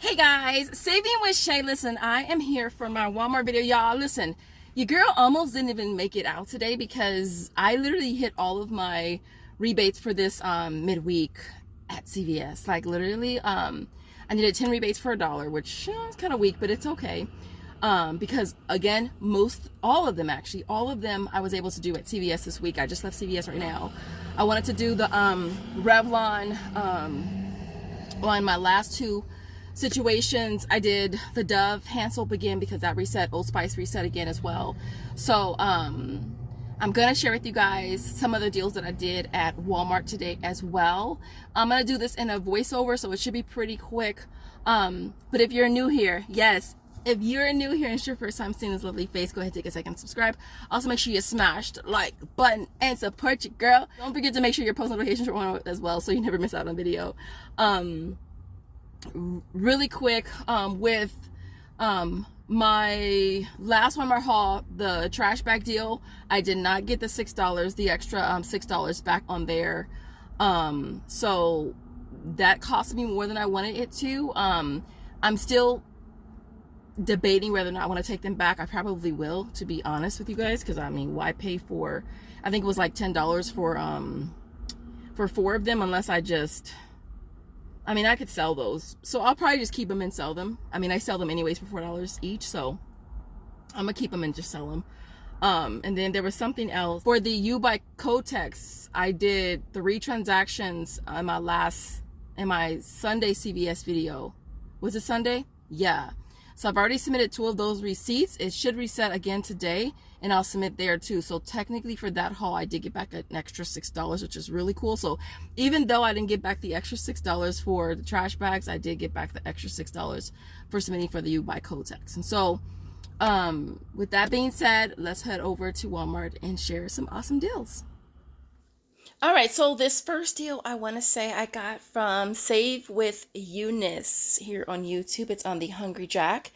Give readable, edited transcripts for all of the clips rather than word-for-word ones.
Hey guys, Saving with Shay. Listen, I am here for my Walmart video. Y'all, listen, your girl almost didn't even make it out today because I literally hit all of my rebates for this midweek at CVS. Like literally, I needed 10 rebates for $1, which is kind of weak, but it's okay. Because again, all of them I was able to do at CVS this week. I just left CVS right now. I wanted to do the Revlon on my last two situations. I did the Dove hand soap again because that reset, Old Spice reset again as well. So I'm gonna share with you guys some other deals that I did at Walmart today as well. I'm gonna do this in a voiceover, so it should be pretty quick. But if you're new here, yes, if you're new here and it's your first time seeing this lovely face, go ahead and take a second to subscribe. Also, make sure you smash the like button and support your girl. Don't forget to make sure your post notifications are on as well so you never miss out on video. Really quick, with my last Walmart haul, the trash bag deal, I did not get the $6, the extra $6 back on there. So that cost me more than I wanted it to. I'm still debating whether or not I want to take them back. I probably will, to be honest with you guys, because I mean, why pay for, I think it was like $10 for 4 of them, unless I could sell those. So I'll probably just keep them and sell them. I mean, I sell them anyways for $4 each, so I'm gonna keep them and just sell them. And then there was something else for the Kotex. I did 3 transactions on my Sunday CVS video. Was it Sunday? Yeah. So I've already submitted 2 of those receipts. It should reset again today, and I'll submit there too. So technically for that haul, I did get back an extra $6, which is really cool. So even though I didn't get back the extra $6 for the trash bags, I did get back the extra $6 for submitting for the Kotex. And so with that being said, let's head over to Walmart and share some awesome deals. All right, so this first deal I want to say I got from Save with Eunice here on YouTube. It's on the Hungry Jack.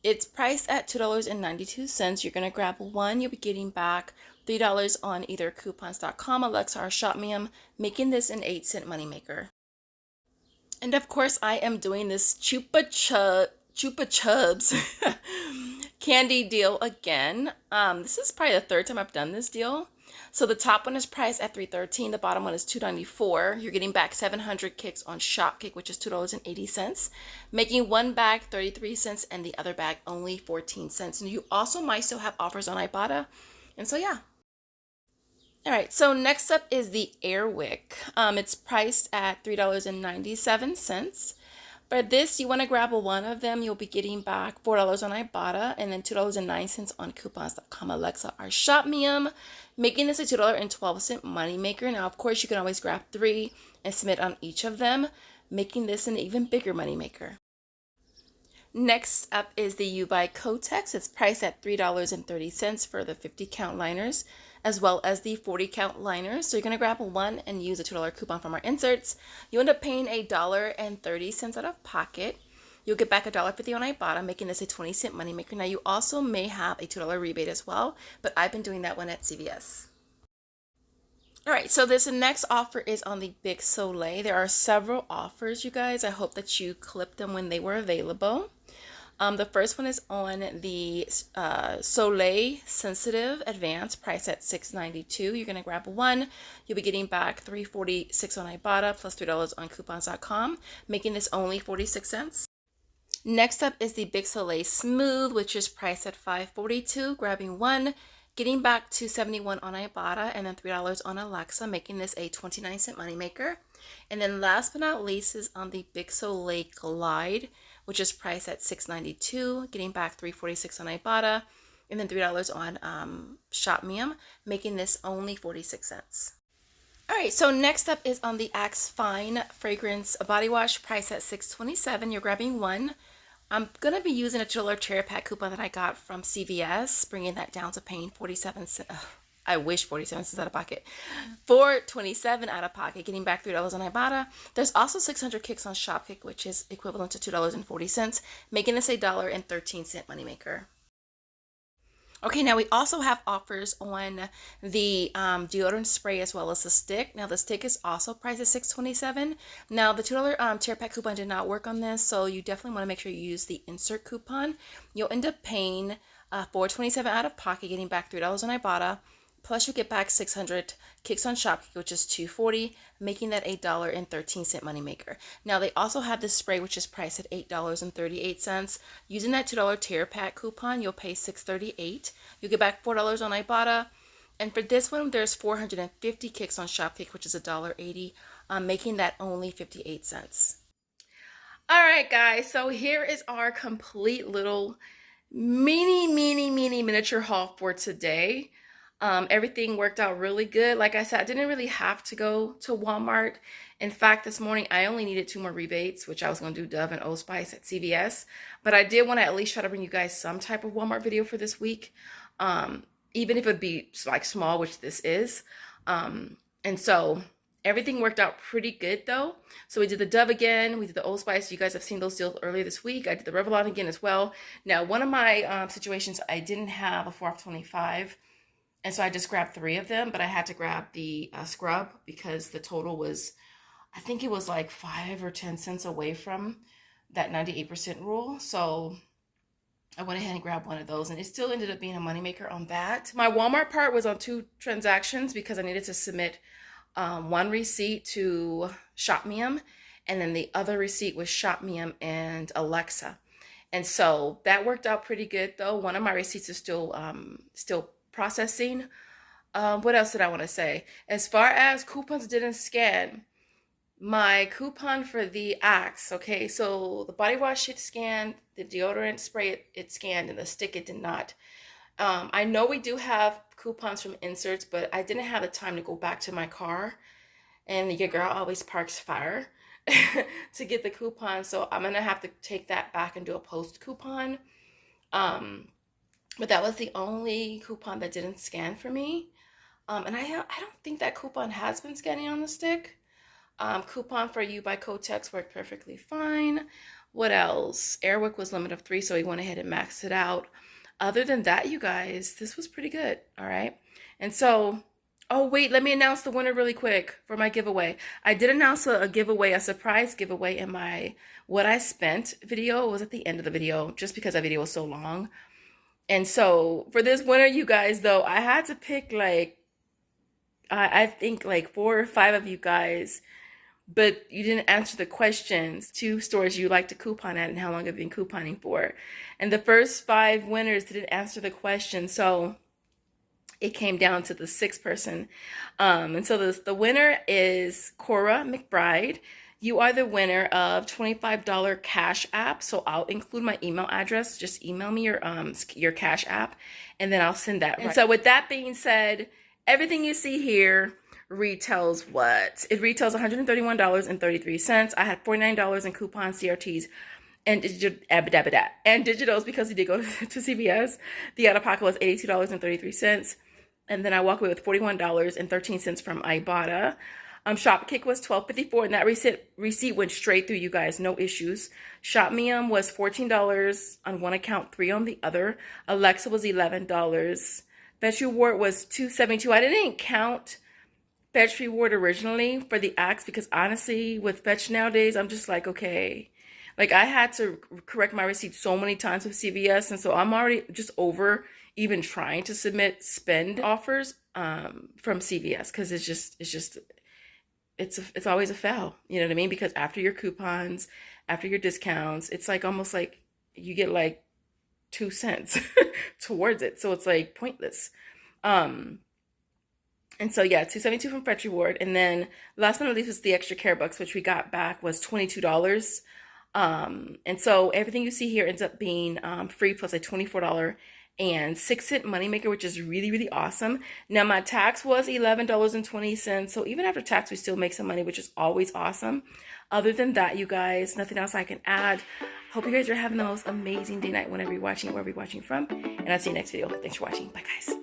It's priced at $2.92. You're going to grab 1. You'll be getting back $3 on either coupons.com, Alexa, or Shopmium, making this an 8-cent moneymaker. And of course, I am doing this Chupa Chups candy deal again. This is probably the 3rd time I've done this deal. So the top one is priced at $3.13. The bottom one is $2.94. You're getting back 700 kicks on Shopkick, which is $2.80, making one bag 33 cents and the other bag only 14 cents. And you also might still have offers on Ibotta. And so, yeah. All right, so next up is the Airwick. It's priced at $3.97. For this, you want to grab 1 of them. You'll be getting back $4 on Ibotta and then $2.09 on coupons.com, Alexa, or Shopmium, making this a $2.12 moneymaker. Now, of course, you can always grab 3 and submit on each of them, making this an even bigger moneymaker. Next up is the Kotex. It's priced at $3.30 for the 50-count liners, as well as the 40-count liners. So you're going to grab 1 and use a $2 coupon from our inserts. You end up paying $1.30 out of pocket. You'll get back $1.50 on Ibotta, making this a 20-cent moneymaker. Now, you also may have a $2 rebate as well, but I've been doing that one at CVS. All right, so this next offer is on the Big Soleil. There are several offers, you guys. I hope that you clipped them when they were available. The first one is on the Soleil Sensitive Advanced, priced at $6.92. You're going to grab 1. You'll be getting back $3.46 on Ibotta plus $3 on coupons.com, making this only 46 cents. Next up is the Big Soleil Smooth, which is priced at $5.42. Grabbing 1, getting back $2.71 on Ibotta and then $3 on Alexa, making this a 29-cent moneymaker. And then last but not least is on the Big Soleil Glide, which is priced at $6.92, getting back $3.46 on Ibotta and then $3 on Shopmium, making this only 46 cents. All right, so next up is on the Axe Fine Fragrance Body Wash, priced at $6.27. You're grabbing 1. I'm going to be using a $2 Cherry Pack coupon that I got from CVS, bringing that down to paying 47 cents. I wish 47 cents out of pocket. $4.27 out of pocket, getting back $3 on Ibotta. There's also 600 kicks on Shopkick, which is equivalent to $2.40, making this a $1.13 moneymaker. Okay, now we also have offers on the deodorant spray as well as the stick. Now the stick is also priced at $6.27. Now the $2 tear pack coupon did not work on this, so you definitely want to make sure you use the insert coupon. You'll end up paying $4.27 out of pocket, getting back $3 on Ibotta. Plus you get back 600 kicks on Shopkick, which is $2.40, making that $8.13 moneymaker. Now they also have this spray, which is priced at $8.38. Using that $2 tear pack coupon, you'll pay $6.38. You'll get back $4 on Ibotta. And for this one, there's 450 kicks on Shopkick, which is $1.80, making that only 58 cents. All right, guys, so here is our complete little mini miniature haul for today. Everything worked out really good. Like I said, I didn't really have to go to Walmart. In fact, this morning I only needed 2 more rebates, which I was going to do Dove and Old Spice at CVS. But I did want to at least try to bring you guys some type of Walmart video for this week, even if it would be like small, which this is. And so everything worked out pretty good though. So we did the Dove again, we did the Old Spice. You guys have seen those deals earlier this week. I did the Referral again as well. Now, one of my situations, I didn't have a 4 off 25. And so I just grabbed 3 of them, but I had to grab the scrub because the total was, I think it was like 5 or 10 cents away from that 98% rule. So I went ahead and grabbed one of those, and it still ended up being a moneymaker on that. My Walmart part was on 2 transactions because I needed to submit one receipt to Shopmium, and then the other receipt was Shopmium and Alexa. And so that worked out pretty good though. One of my receipts is still processing. What else did I want to say? As far as coupons didn't scan, my coupon for the Axe, okay, so the body wash it scanned, the deodorant spray it scanned, and the stick it did not. I know we do have coupons from inserts, but I didn't have the time to go back to my car, and your girl always parks fire to get the coupon, so I'm gonna have to take that back and do a post coupon. But that was the only coupon that didn't scan for me. And I don't think that coupon has been scanning on the stick. Coupon for You by Kotex worked perfectly fine. What else? Airwick was limit of 3, so we went ahead and maxed it out. Other than that, you guys, this was pretty good, all right? And so, oh wait, let me announce the winner really quick for my giveaway. I did announce a giveaway, a surprise giveaway in my What I Spent video. It was at the end of the video, just because that video was so long. And so for this winner, you guys, though, I had to pick like, I think like 4 or 5 of you guys, but you didn't answer the questions. 2 stores you like to coupon at and how long have you been couponing for. And the first 5 winners didn't answer the question. So it came down to the 6th person. And so the winner is Cora McBride. You are the winner of $25 Cash App. So I'll include my email address. Just email me your Cash App, and then I'll send that. And so with that being said, everything you see here retails what? It retails $131.33. I had $49 in coupons, CRTs, and digitals because he did go to CVS. The out-of-pocket was $82.33. And then I walk away with $41.13 from Ibotta. Shopkick was $12.54, and that receipt went straight through, you guys, no issues. Shopmium was $14 on one account, $3 on the other. Alexa was $11. Fetch Reward was $2.72. I didn't count Fetch Reward originally for the Axe because honestly, with Fetch nowadays, I'm just like, okay. Like, I had to correct my receipt so many times with CVS, and so I'm already just over even trying to submit spend offers from CVS because it's always a fail, you know what I mean? Because after your coupons, after your discounts, it's like almost like you get like 2 cents towards it. So it's like pointless. And so yeah, $2.72 from Fetch Reward. And then last but not least was the extra care bucks, which we got back was $22. And so everything you see here ends up being free plus a $24 and 6-cent moneymaker, which is really, really awesome. Now my tax was $11.20. So even after tax, we still make some money, which is always awesome. Other than that, you guys, nothing else I can add. Hope you guys are having the most amazing day, night, whenever you're watching, wherever you're watching from. And I'll see you next video. Thanks for watching. Bye, guys.